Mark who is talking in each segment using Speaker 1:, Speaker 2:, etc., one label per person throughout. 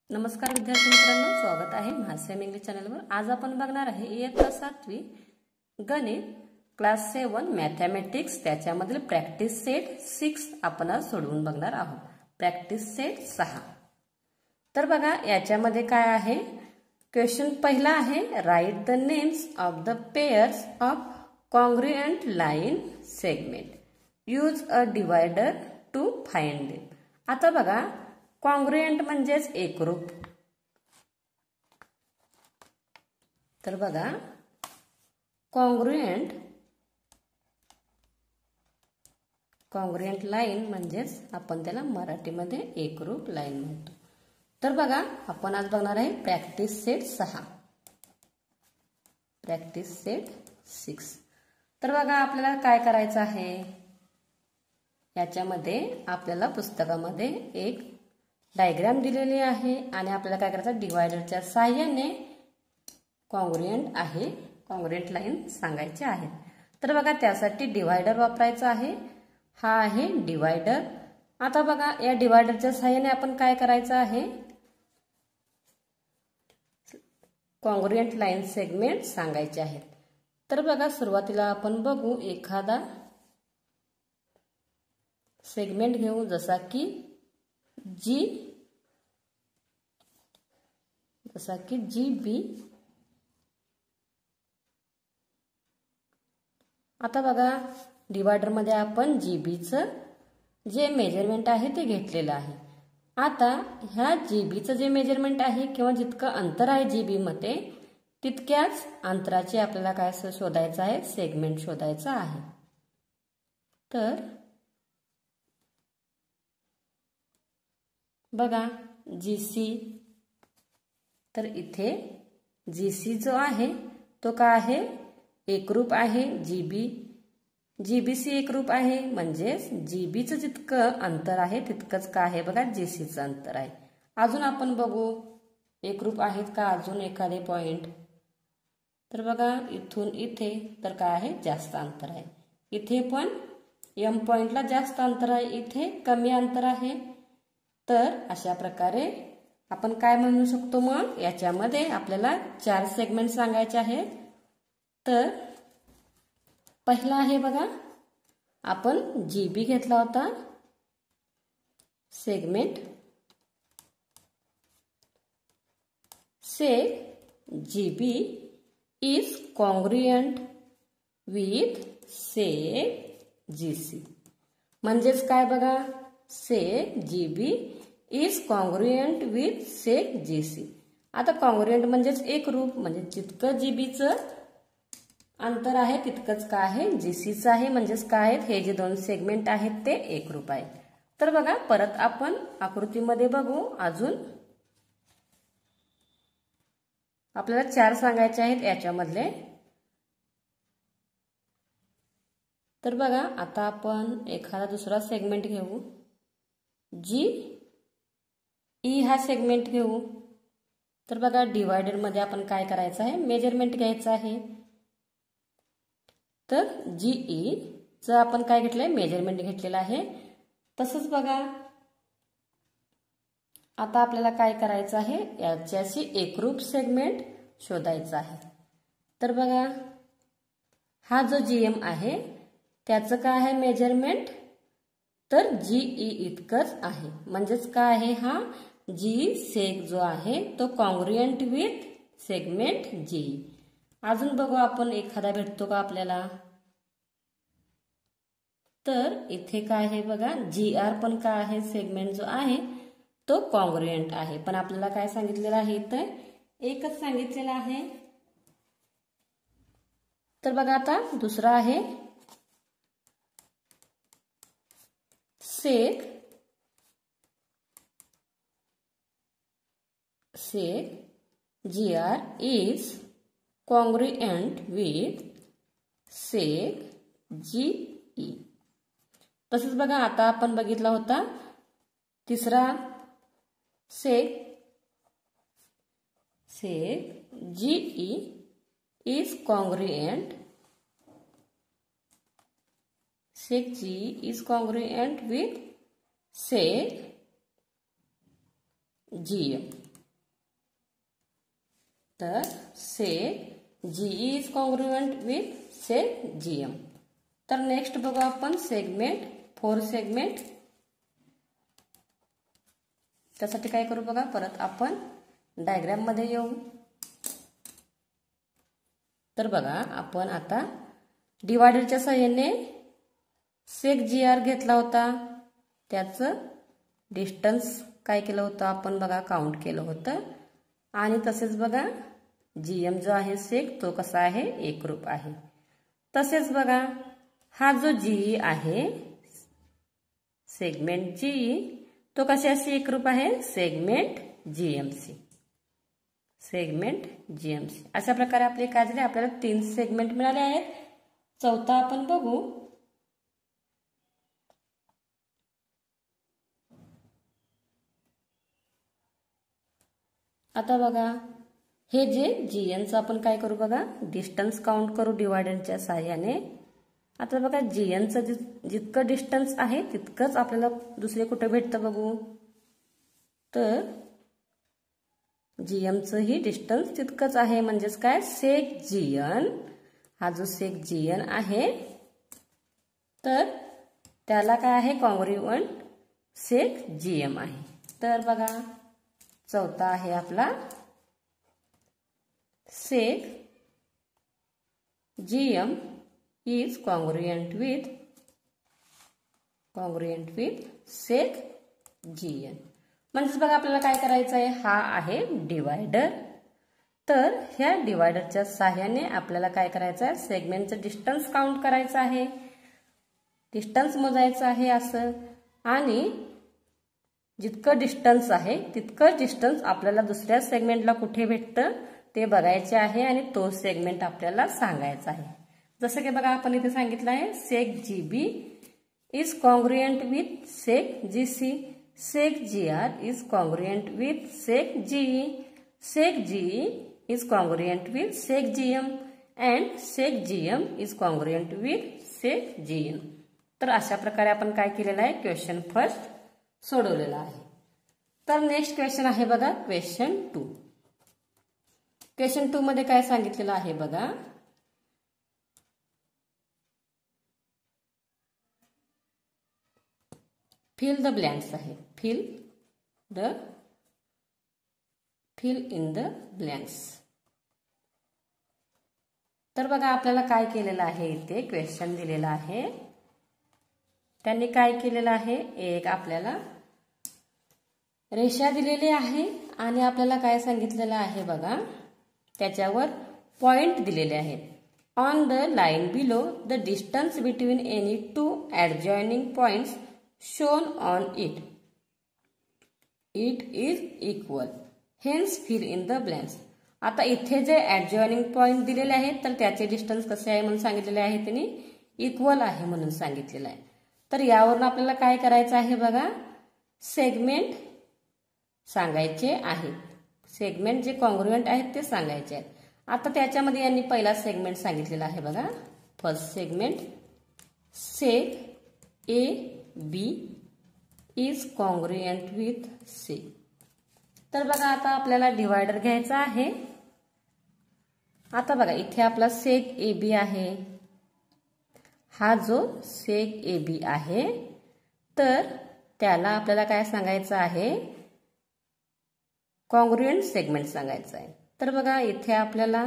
Speaker 1: नमस्कार विद्यार्थी मित्रांनो, स्वागत आहे महास्वयं इंग्लिश चॅनलवर। आज आपण बघणार आहे इयत्ता 7वी गणित क्लास 7 मॅथमॅटिक्स त्याच्यामधील प्रॅक्टिस सेट 6 आपण आज सोडवून बघणार आहोत। Practice set 6। तर बघा याच्यामध्ये काय आहे, क्वेश्चन पहिला आहे write the names of the pairs of congruent line segment, use a divider to find them. आता बघा कॉन्ग्रुएंट म्हणजेच एकरूप। तर बघा कॉन्ग्रुएंट लाइन म्हणजेच आपण त्याला मराठीमध्ये एकरूप लाइन म्हणतो। तर बघा आपण आज बघणार आहे प्रॅक्टिस सेट 6, प्रॅक्टिस सेट 6। तर बघा आपल्याला काय करायचं आहे, याच्यामध्ये आपल्याला पुस्तकामध्ये एक डायग्राम दिलेली आहे आणि आपल्याला काय करायचं, डिवायडरच्या सहाय्याने कॉन्ग्रुएंट आहे, कॉन्ग्रुएंट लाइन सांगायची आहे। तर बघा त्यासाठी डिवाइडर वापरायचा आहे, हा आहे डिवाइडर। आता बघा या डिवाइडरच्या सहाय्याने आपण काय करायचं आहे, कॉन्ग्रुएंट लाइन सेगमेंट सांगायचे आहेत। तर बघा सुरुवातीला आपण बघू एखादा सेगमेंट घेऊ, जसा की GB। आता बघा डिवाइडर मध्ये आपण जीबीचं जे मेजरमेंट आहे ते घेतलेलं आहे। आता ह्या जीबीचं जे मेजरमेंट आहे किंवा जितकं अंतर आहे जीबी मध्ये तितक्याच अंतराचे आपल्याला काय शोधायचं आहे, सेगमेंट शोधायचा आहे। तर बघा जीसी, तर इथे जीसी जो आहे तो काय आहे, एकरूप आहे जीबी, जीबीसी एकरूप आहे, म्हणजेच जीबीचं जितकं अंतर आहे तितकंच काय आहे बघा जीसीचं अंतर आहे। अजून आपण बघू एकरूप आहेत का अजून एखादे पॉइंट। तर बघा इथून इथे तर काय आहे, जास्त अंतर आहे। इथे पण एम पॉइंटला जास्त अंतर आहे, इथे कमी अंतर आहे। तर अशा प्रकारे आपण काय म्हणू शकतो, मग याच्यामध्ये आपल्याला 4 सेगमेंट सांगायचे आहेत। तर पहिला आहे बघा, आपण जीबी घेतला होता segment, सेग GB is congruent with सेग GC. म्हणजेच काय बघा, सेग GB is congruent with सेग GC. आता कॉन्ग्रुएंट म्हणजेच एकरूप, म्हणजे जितकं जीबीचं अंतर आहे तितकंच काय आहे जीसीचं आहे, म्हणजेच काय आहेत हे जे 2 सेगमेंट आहेत ते एकरूप आहेत। तर बघा परत आपण आकृतीमध्ये बघू, अजून आपल्याला 4 सांगायचे आहेत याच्यामधले। तर बघा आता आपण एखादा दुसरा सेगमेंट घेऊ, जी ई हा सेगमेंट घेऊ। तर बघा डिवाइडर मध्ये आपण काय करायचं आहे, मेजरमेंट घ्यायचं आहे। तर जीई चं आपण काय घेतलंय, मेजरमेंट घेतलेलं आहे। तसंच बघा आता आपल्याला काय करायचं आहे, याच्याशी एकरूप सेगमेंट शोधायचा आहे। तर बघा हा जो जीएम आहे त्याचं काय आहे मेजरमेंट, तर जीई इतकंच आहे, म्हणजेच काय आहे, हा जी सेग जो आहे तो कॉन्ग्रुएंट विथ सेगमेंट जीई। अजून बघू आपण एखादा भेटतो का आपल्याला। तर इथे काय आहे बघा, जीआर पण काय आहे, सेगमेंट जो आहे तो कॉन्ग्रुएंट आहे, पण आपल्याला काय सांगितलेलं आहे, तर एकच सांगितलेलं आहे। तर बघा आता दुसरा आहे सेग GR is congruent with seg GE। तसंच बघा आता आपण बघितला होता तिसरा सेग GE is congruent, seg GE is congruent with seg GM। तर seg GE is congruent with seg GM. तर नेक्स्ट बघू आपण सेगमेंट, 4 सेगमेंट. त्यासाठी काय करू बघा, परत आपण डायग्राम मध्ये येऊ. तर बघा आपण आता डिवायडरच्या सहाय्याने सेक जी आर घेतला होता, त्याचं डिस्टन्स काय केलं होतं आपण बघा, काउंट केलं होतं. आणि तसेच बघा जीएम जो आहे सेक तो कसा आहे, एकरूप आहे. तसेच बघा हा जो जीई आहे सेगमेंट जीई तो कशाशी एकरूप आहे, सेगमेंट जीएमसी. सेगमेंट जीएमसी अशा प्रकारे आपले काय झाले, आपल्याला 3 सेगमेंट मिळाले आहेत. चौथा आपण बघू. आता बघा हे जे जीएनचं आपण काय करू बघा, डिस्टन्स काउंट करू डिवायडरच्या सहाय्याने. आता बघा जीएनचं जितकं डिस्टन्स आहे तितकंच आपल्याला दुसरे कुठे भेटतं बघू. तर जीएमचं ही डिस्टन्स तितकंच आहे, म्हणजेच काय, सेक जीएन. हा जो सेक जीएन आहे तर त्याला काय आहे, कॉन्ग्रुएंट सेक जीएम आहे. तर बघा चौथा आहे आपला seg GM is congruent with seg GN. म्हणजेच बघा आपल्याला काय करायचं आहे, हा आहे डिवायडर. तर ह्या डिवायडरच्या सहाय्याने आपल्याला काय करायचं आहे, सेगमेंटचं डिस्टन्स काउंट करायचं आहे, डिस्टन्स मोजायचं आहे असं. आणि जितकं डिस्टन्स आहे तितकं डिस्टन्स आपल्याला दुसऱ्या सेगमेंटला कुठे भेटतं ते बघायचे आहे आणि तो सेगमेंट आपल्याला सांगायचा आहे. जसं की बघा आपण इथे सांगितलं आहे seg GB is congruent with seg GC, seg GR is congruent with seg GE, seg GE is congruent with seg GM and seg GM is congruent with seg GN. तर अशा प्रकारे आपण काय केलेलं आहे, क्वेश्चन फर्स्ट सोडवलेला आहे. तर next question आहे बघा क्वेश्चन 2. क्वेश्चन 2 मध्ये काय सांगितलेलं आहे बघा, फिल द ब्लँक्स आहे, फिल इन द ब्लँक्स. तर बघा आपल्याला काय केलेलं आहे, इथे क्वेश्चन दिलेला आहे. त्यांनी काय केलेलं आहे, एक आपल्याला रेषा दिलेली आहे आणि आपल्याला काय सांगितलेलं आहे बघा, त्याच्यावर पॉइंट दिलेले आहेत. On the line below the distance between any 2 adjoining points shown on it is equal, hence fill in the blanks. आता इथे जे ॲडजॉइनिंग पॉइंट दिलेले आहेत तर त्याचे डिस्टन्स कसे आहे म्हणून सांगितलेले आहे, त्यांनी इक्वल आहे म्हणून सांगितलेलं आहे. तर यावरून आपल्याला काय करायचं आहे बघा, सेगमेंट सांगायचे आहेत, सेगमेंट जे कॉन्ग्रुएंट आहेत ते सांगायचे आहेत. आता त्याच्यामध्ये यांनी पहिला सेगमेंट सांगितलेला आहे बघा, first segment seg A B is congruent with C. तर बघा आता आपल्याला डिवायडर घ्यायचा आहे. आता बघा इथे आपला सेक ए बी आहे, हा जो सेक ए बी आहे तर त्याला आपल्याला काय सांगायचं आहे, कॉन्ग्रुएंट सेगमेंट सांगायचं आहे. तर बघा इथे आपल्याला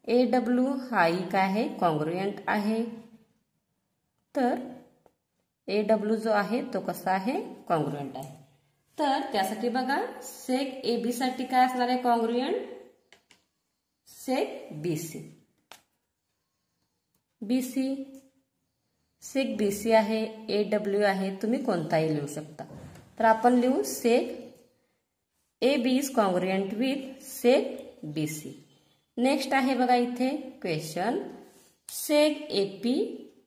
Speaker 1: ए डब्ल्यू हा काय आहे, कॉन्ग्रुएंट आहे. तर ए डब्ल्यू जो आहे तो कसा आहे, कॉन्ग्रुएंट आहे. तर त्यासाठी बघा सेक ए बी साठी काय असणार आहे, कॉन्ग्रुएंट सेक बीसी. बीसी सेक बीसी आहे, ए डब्ल्यू आहे, तुम्ही कोणताही लिहू शकता. तर आपण लिहू seg A B is congruent with seg BC. Next आहे बघा इथे question, seg A P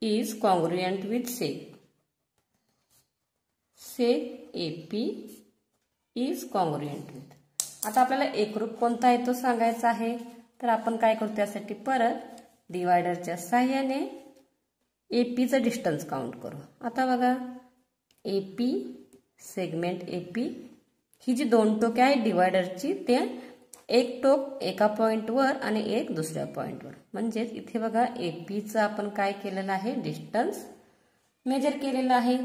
Speaker 1: is congruent with seg A P is congruent with. आता आपल्याला एकरूप कोणता आहे तो सांगायचा आहे. तर आपण काय करू, त्यासाठी परत डिवायडरच्या सहाय्याने एपीचं डिस्टन्स काउंट करू. आता बघा एपी सेगमेंट एपी ही जी दोन टोके आहेत डिवायडरची ते एक टोक एका पॉइंटवर आणि एक दुसऱ्या पॉइंटवर. म्हणजेच इथे बघा एपीचं आपण काय केलेलं आहे, डिस्टन्स मेजर केलेलं आहे.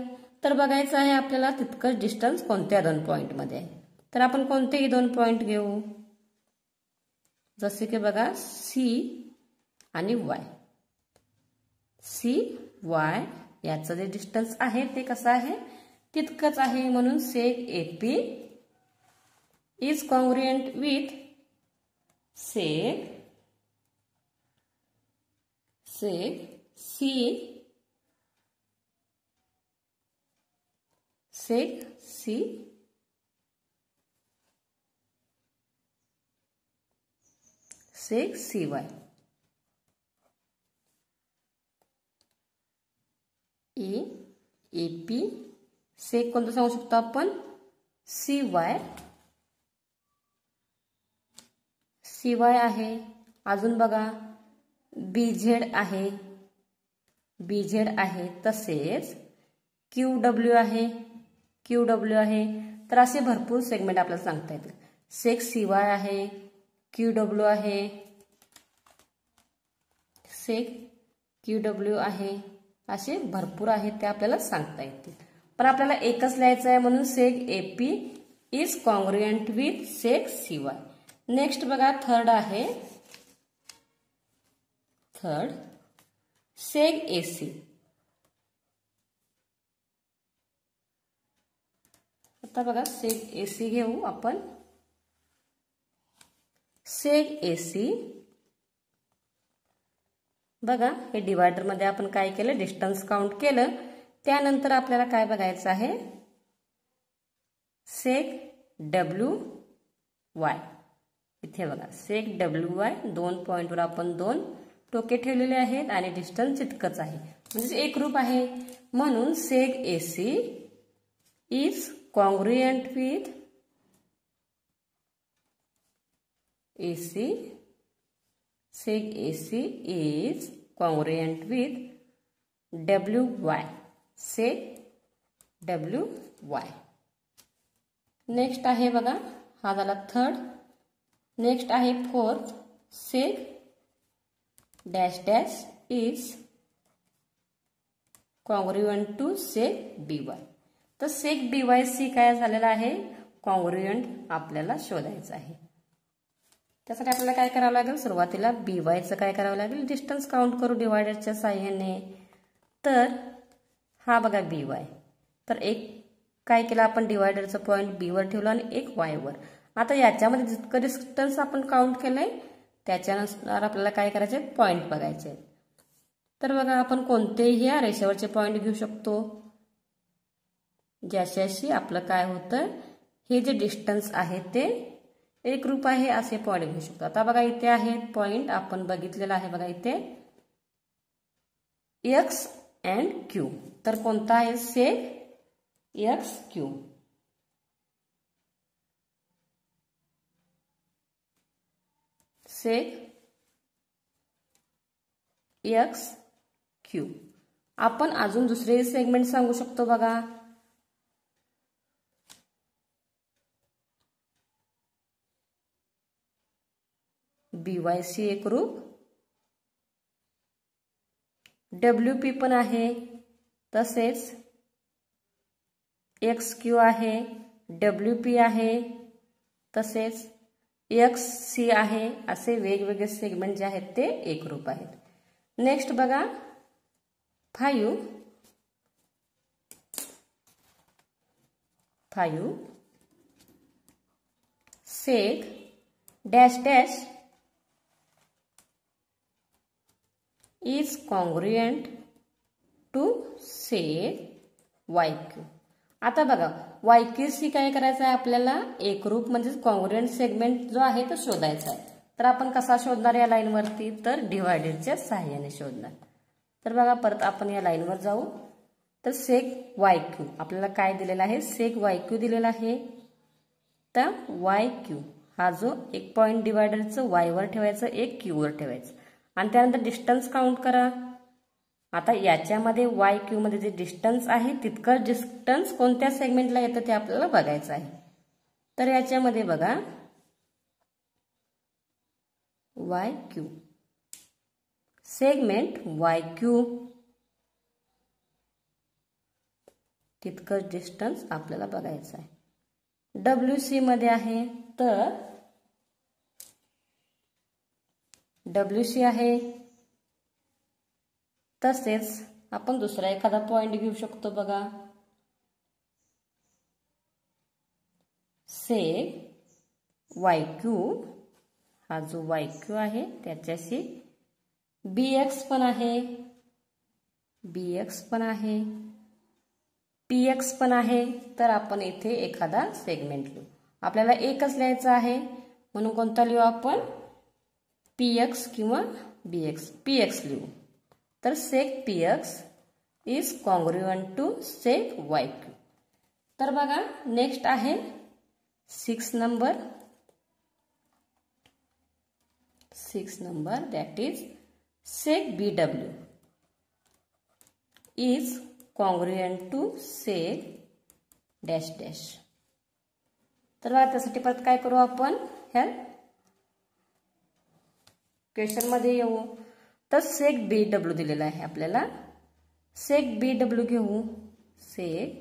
Speaker 1: तर बघायचं आहे आपल्याला तितकंच डिस्टन्स कोणत्या दोन पॉइंटमध्ये आहे. तर आपण कोणतेही दोन पॉइंट घेऊ, जसे की बघा सी आणि वाय. सी वाय याचं जे डिस्टन्स आहे ते कसं आहे, तितकंच आहे. म्हणून seg AP is congruent with seg C seg C Y. AP seg कोणतं सांगू शकतो आपण, सी वाय आहे. अजून बघा बीझेड आहे, तसेच क्यूडब्ल्यू आहे. तर असे भरपूर सेगमेंट आपल्याला सांगता येतील. सेक सी वाय आहे, क्यूडब्ल्यू आहे, सेक क्यूडब्ल्यू आहे, असे भरपूर आहेत ते आपल्याला सांगता येतील. पण आपल्याला एकच लिहायचं आहे म्हणून seg AP is congruent with seg C Y. Next बघा थर्ड आहे, सेक एसी. आता बघा सेक एसी घेऊ आपण. सेक एसी बघा हे डिवायडर मध्ये आपण काय केलं, डिस्टन्स काउंट केलं. त्यानंतर आपल्याला काय बघायचं आहे, सेक डब्ल्यू वाय. इथे बघा सेक डब्ल्यू वाय, दोन पॉइंटवर आपण दोन टोके ठेवलेले आहेत आणि डिस्टन्स तितकंच आहे, म्हणजे एक रूप आहे. म्हणून seg AC is congruent with AC. Seg AC is congruent with W Y. Seg W Y. Next आहे बघा, हा झाला थर्ड. नेक्स्ट आहे fourth, seg dash dash is congruent to seg B Y. तर सेक बी वाय सी काय झालेला आहे, congruent आपल्याला शोधायचं आहे. त्यासाठी आपल्याला काय करावं लागेल, सुरुवातीला बी वायचं काय करावं लागेल, डिस्टन्स काउंट करू डिवायडरच्या साहाय्याने. तर हा बघा बी वाय, तर एक काय केलं आपण, डिवायडरचं पॉइंट बी वर ठेवलं आणि एक वाय वर. आता याच्यामध्ये जितकं डिस्टन्स आपण काउंट केलंय त्याच्यानुसार आपल्याला काय करायचे, पॉइंट बघायचे. तर बघा आपण कोणतेही या रेषेवरचे पॉइंट घेऊ शकतो, ज्याच्याशी आपलं काय होतं, हे जे डिस्टन्स आहे ते एक रूप आहे असे पॉइंट घेऊ शकतो. आता बघा इथे आहे पॉइंट आपण बघितलेला आहे, बघा इथे एक्स अँड क्यू. तर कोणता आहे, seg X Q. Seg X Q. आपण अजून दुसरे सेगमेंट सांगू शकतो बघा. बीवायसी एक रूप, डब्ल्यूपी पण आहे, तसेच एक्स क्यू आहे, डब्ल्यूपी आहे, तसेच एक्स सी आहे. असे वेगवेगळे सेगमेंट जे आहेत ते एक रूप आहेत. नेक्स्ट बघा 5 seg dash dash is congruent to sec yq. आता बघा yq काय करायचं आहे आपल्याला, एकरूप म्हणजे कॉन्ग्रुएंट सेगमेंट जो आहे तो शोधायचा आहे. तर आपण कसा शोधणार या लाईन वरती, तर डिवायडरच्या सहाय्याने शोधणार. तर बघा परत आपण या लाईन वर जाऊ. तर सेक yq आपल्याला काय दिलेला आहे, सेक yq दिलेला आहे. तर yq हा जो एक पॉइंट डिवायडरचं y वर ठेवायचं, एक q वर ठेवायचं आणि त्यानंतर डिस्टन्स काउंट करा. आता याच्यामध्ये वाय क्यू मध्ये जे डिस्टन्स आहे तितकं डिस्टन्स कोणत्या सेगमेंटला येतं ते आपल्याला बघायचं आहे. तर याच्यामध्ये बघा Y Q, segment Y Q तितकंच डिस्टन्स आपल्याला बघायचं आहे. WC मध्ये आहे तर WC आहे. तसेच आपण दुसरा एखादा पॉइंट घेऊ शकतो बघा. सेग वाय क्यू, हा जो वाय क्यू आहे त्याच्याशी BX पण आहे, BX पण आहे, PX पण आहे. तर आपण इथे एखादा सेगमेंट लिहू. आपल्याला एकच लिहायचं आहे म्हणून कोणता लिहू आपण? PX किंवा BX. PX लिहू. तर seg PX is congruent to seg Y Q. तर बघा नेक्स्ट आहे 6 number. 6 number that is seg BW is congruent to seg dash dash. तर बघा त्यासाठी परत काय करू आपण? ह्या क्वेश्चन मध्ये येऊ. तर सेग BW दिलेला आहे आपल्याला. सेग BW घेऊ. सेग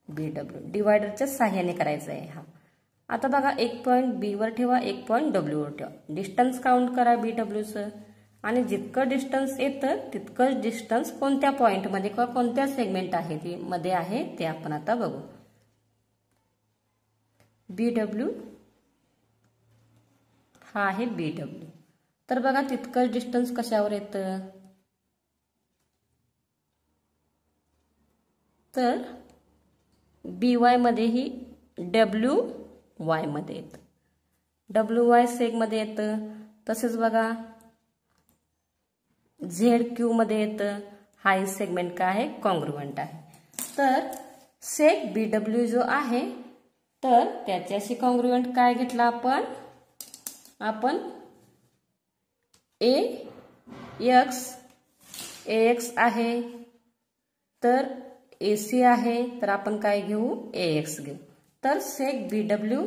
Speaker 1: BW डिवायडरच्या साहाय्याने करायचं आहे हा. आता बघा एक पॉइंट B वर ठेवा, एक पॉइंट W वर ठेवा. डिस्टन्स काउंट करा BWचं आणि जितकं डिस्टन्स येतं तितकंच डिस्टन्स कोणत्या पॉइंटमध्ये किंवा कोणत्या सेगमेंट आहे ती मध्ये आहे ते आपण आता बघू. BW हा आहे BW. तर बघा तितकंच डिस्टन्स कशावर येतं? तर BY मध्येही WY मध्ये येतं. WY सेग मध्ये येतं. तसेच बघा ZQ मध्ये येतं. हा सेगमेंट काय आहे? कॉन्ग्रुएंट आहे. तर सेग BW जो आहे तर त्याच्याशी कॉन्ग्रुएंट काय घेतला आपण? आपण AX आहे तर AC आहे तर आपण काय घेऊ? AX घेऊ. तर seg BW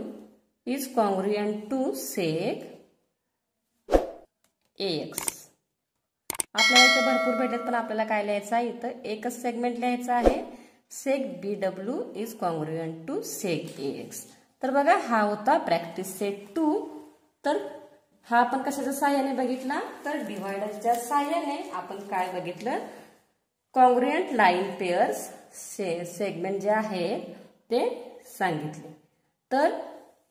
Speaker 1: is congruent to seg AX. आपल्याला इथे भरपूर भेटत पण आपल्याला काय लिहायचं आहे? इथं एकच सेगमेंट लिहायचं आहे. Seg BW is congruent to seg AX. तर बघा हा होता प्रॅक्टिस सेट 2. तर हा आपण कशाच्या साहाय्याने बघितला? तर डिवायडरच्या साहाय्याने आपण काय बघितलं? कॉन्ग्रुएंट लाईन पेअर्स सेगमेंट जे आहे ते सांगितले. तर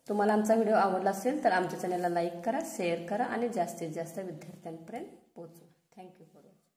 Speaker 1: तुम्हाला आमचा व्हिडिओ आवडला असेल तर आमच्या चॅनलला लाईक करा, शेअर करा आणि जास्तीत जास्त विद्यार्थ्यांपर्यंत पोहोचवा. Thank you for watching.